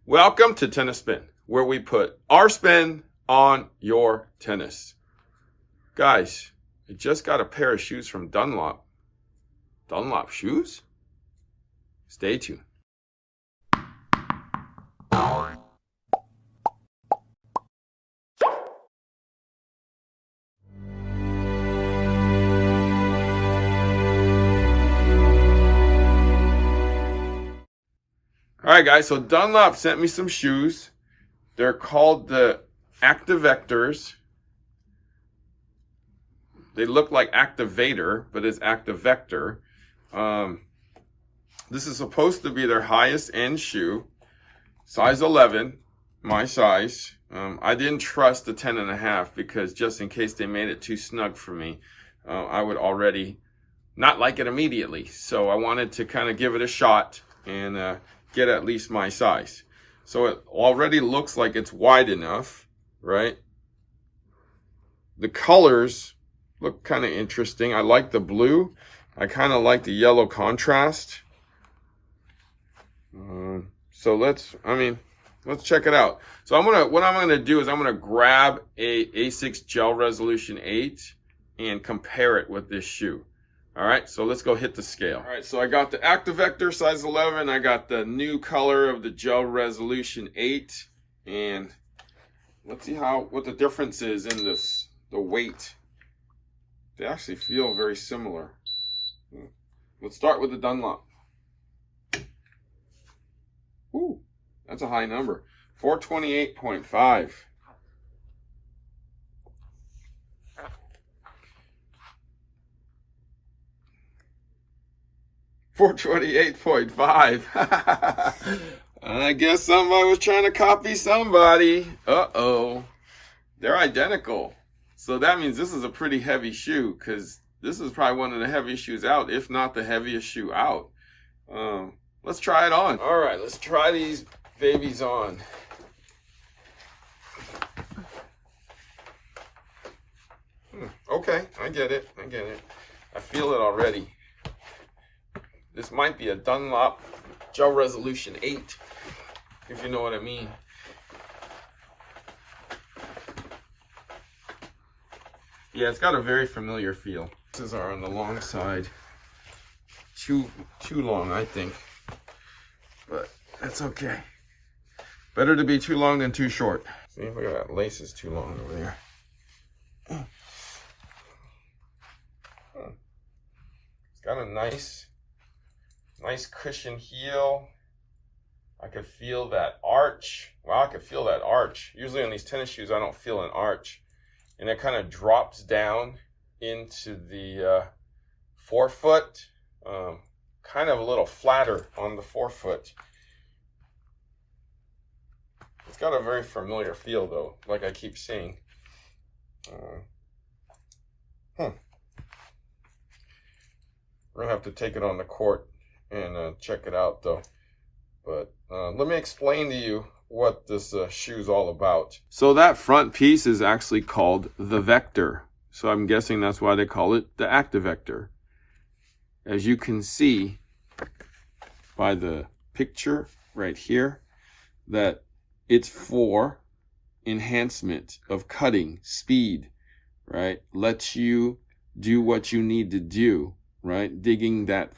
Welcome to Tennis Spin, where we put our spin on your tennis. Guys, I just got a pair of shoes from Dunlop. Dunlop shoes? Stay tuned. All right, guys, so Dunlop sent me some shoes. They're called the Activectors. They look like Activator, but it's Activector. This is supposed to be their highest end shoe. Size 11, my size. I didn't trust the 10.5 because just in case they made it too snug for me, I would already not like it immediately. So I wanted to kind of give it a shot and get at least my size. So it already looks like it's wide enough, right? The colors look kind of interesting. I like the blue. I kind of like the yellow contrast. So let's check it out. So what I'm gonna do is I'm gonna grab a A6 Gel Resolution 8 and compare it with this shoe. All right, so let's go hit the scale. All right, so I got the Activector size 11. I got the new color of the Gel Resolution 8. And let's see what the difference is in the weight. They actually feel very similar. Let's start with the Dunlop. Ooh, that's a high number. 428.5. $428.5. I guess somebody was trying to copy somebody. Uh-oh. They're identical. So that means this is a pretty heavy shoe because this is probably one of the heaviest shoes out, if not the heaviest shoe out. Let's try it on. All right, let's try these babies on. Okay, I get it. I feel it already. This might be a Dunlop Gel Resolution 8, if you know what I mean. Yeah, it's got a very familiar feel. These are on the long side. Too long, I think. But that's okay. Better to be too long than too short. See if that lace is too long over there. It's got a nice cushion heel. I could feel that arch. Wow, I could feel that arch. Usually on these tennis shoes, I don't feel an arch. And it kind of drops down into the forefoot. Kind of a little flatter on the forefoot. It's got a very familiar feel though, like I keep saying. We're gonna have to take it on the court and check it out though. But let me explain to you what this shoe's all about. So that front piece is actually called the Vector. So I'm guessing that's why they call it the Activector. As you can see by the picture right here, that it's for enhancement of cutting speed, right? Lets you do what you need to do, right? Digging that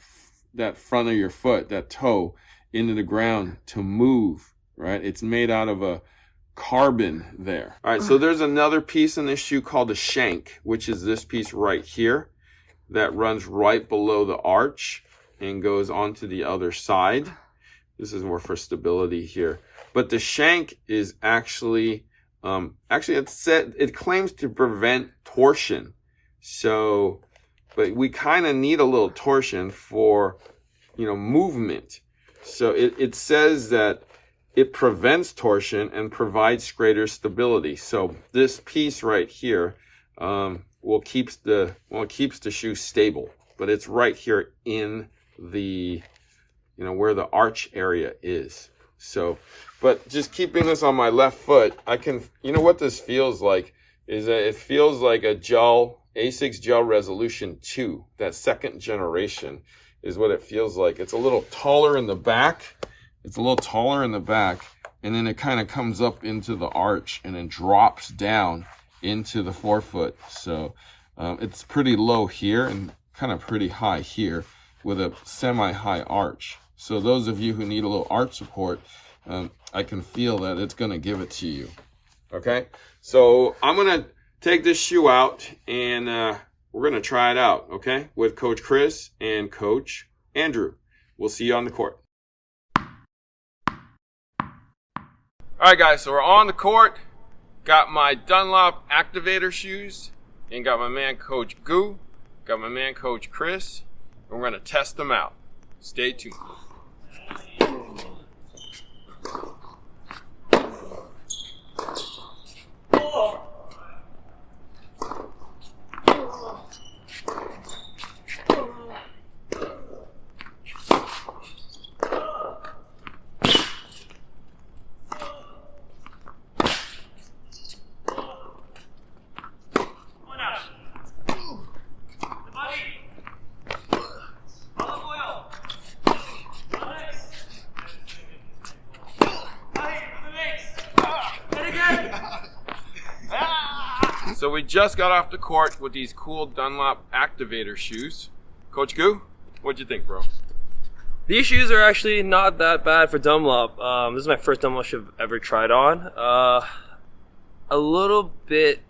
front of your foot, that toe, into the ground to move, right? It's made out of a carbon there. All right, so there's another piece in this shoe called a shank, which is this piece right here that runs right below the arch and goes onto the other side. This is more for stability here. But the shank is actually it claims to prevent torsion. So, but we kind of need a little torsion for, movement. So it says that it prevents torsion and provides greater stability. So this piece right here keeps the shoe stable, but it's right here in the where the arch area is. So, but just keeping this on my left foot, I can, what this feels like is that it feels like a A6 Gel Resolution 2, that second generation is what it feels like. It's a little taller in the back. and then it kind of comes up into the arch and then drops down into the forefoot. So it's pretty low here and kind of pretty high here with a semi-high arch. So those of you who need a little arch support, I can feel that it's going to give it to you. Okay, so I'm going to take this shoe out and we're going to try it out, okay, with Coach Chris and Coach Andrew. We'll see you on the court. All right, guys, so we're on the court. Got my Dunlop Activector shoes and got my man Coach Goo, got my man Coach Chris, and we're going to test them out. Stay tuned. So we just got off the court with these cool Dunlop Activector shoes. Coach Goo, what'd you think, bro? These shoes are actually not that bad for Dunlop. This is my first Dunlop shoe I've ever tried on. A little bit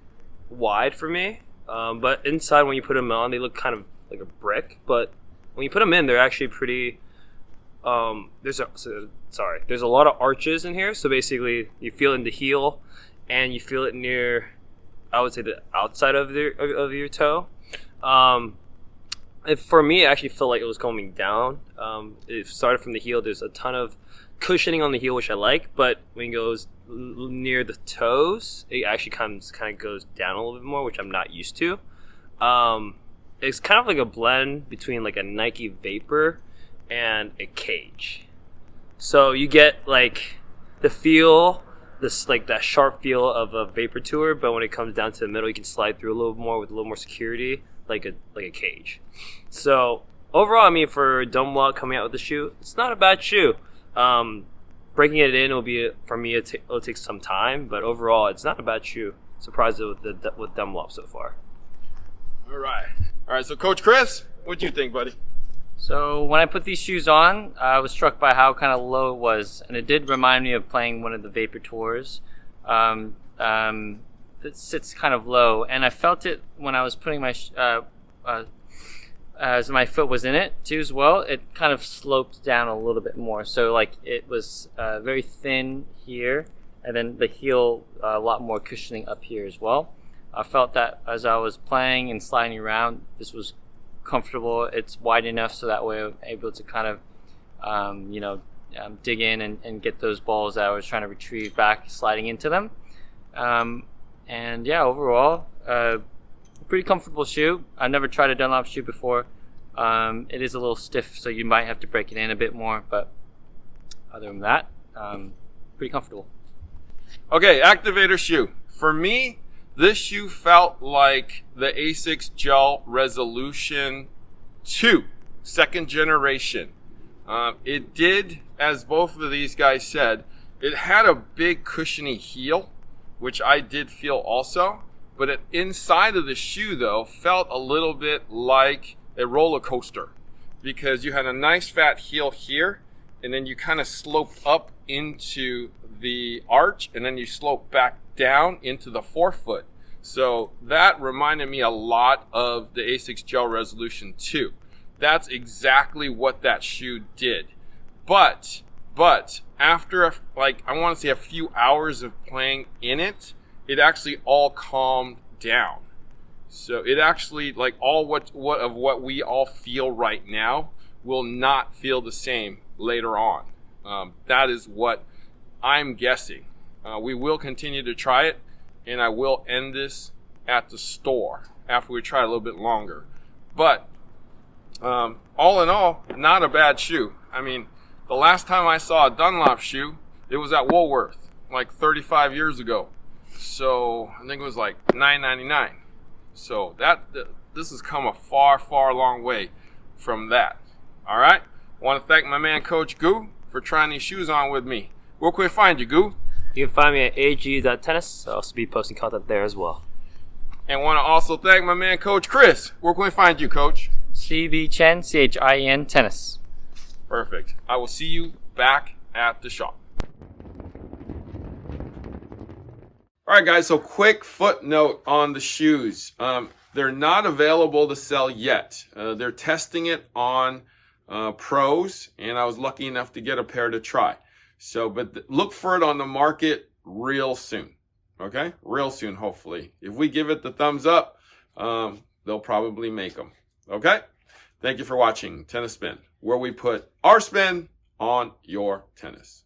wide for me, but inside when you put them on, they look kind of like a brick. But when you put them in, they're actually pretty. There's a lot of arches in here, so basically you feel it in the heel, and you feel it near, I would say, the outside of your toe. For me, I actually felt like it was coming down. It started from the heel. There's a ton of cushioning on the heel, which I like, but when it goes near the toes, it actually kind of goes down a little bit more, which I'm not used to. It's kind of like a blend between like a Nike Vapor and a Cage. So you get like the feel, this like that sharp feel of a Vapor Tour, but when it comes down to the middle, you can slide through a little more with a little more security, like a Cage. So overall, I mean, for Dunlop coming out with the shoe, it's not a bad shoe. Breaking it in will be, for me, it'll take some time, but overall, it's not a bad shoe. Surprised with Dunlop so far. All right. So Coach Chris, what'd you think, buddy? So when I put these shoes on, I was struck by how kind of low it was, and it did remind me of playing one of the Vapor Tours. It sits kind of low, and I felt it when I was putting my as my foot was in it too as well. It kind of sloped down a little bit more, so like it was very thin here, and then the heel a lot more cushioning up here as well. I felt that as I was playing and sliding around, this was comfortable. It's wide enough so that way I'm able to kind of dig in and get those balls that I was trying to retrieve back, sliding into them. And yeah, overall, pretty comfortable shoe. I've never tried a Dunlop shoe before. It is a little stiff, so you might have to break it in a bit more, but other than that, pretty comfortable. Okay, Activector shoe. For me, this shoe felt like the ASICS Gel Resolution 2, second generation. It did, as both of these guys said, it had a big cushiony heel, which I did feel also, but inside of the shoe, though, felt a little bit like a roller coaster, because you had a nice fat heel here, and then you kind of sloped up into the arch, and then you slope back down into the forefoot. So that reminded me a lot of the ASICS Gel Resolution 2. That's exactly what that shoe did. But after I want to say a few hours of playing in it, it actually all calmed down. So it actually, like, all what we all feel right now will not feel the same later on. That is what I'm guessing. We will continue to try it, and I will end this at the store after we try a little bit longer. But all in all, not a bad shoe. I mean, the last time I saw a Dunlop shoe, it was at Woolworth, like 35 years ago. So I think it was like $9.99. So this has come a far, far long way from that. All right. I want to thank my man Coach Goo for trying these shoes on with me. Where can we find you, Goo? You can find me at ag.tennis. I'll also be posting content there as well. And want to also thank my man, Coach Chris. Where can we find you, Coach? CB Chen, CHIN Tennis. Perfect. I will see you back at the shop. All right, guys, so quick footnote on the shoes. They're not available to sell yet. They're testing it on pros, and I was lucky enough to get a pair to try. So, but look for it on the market real soon. Okay? Real soon, hopefully. If we give it the thumbs up, they'll probably make them. Okay? Thank you for watching Tennis Spin, where we put our spin on your tennis.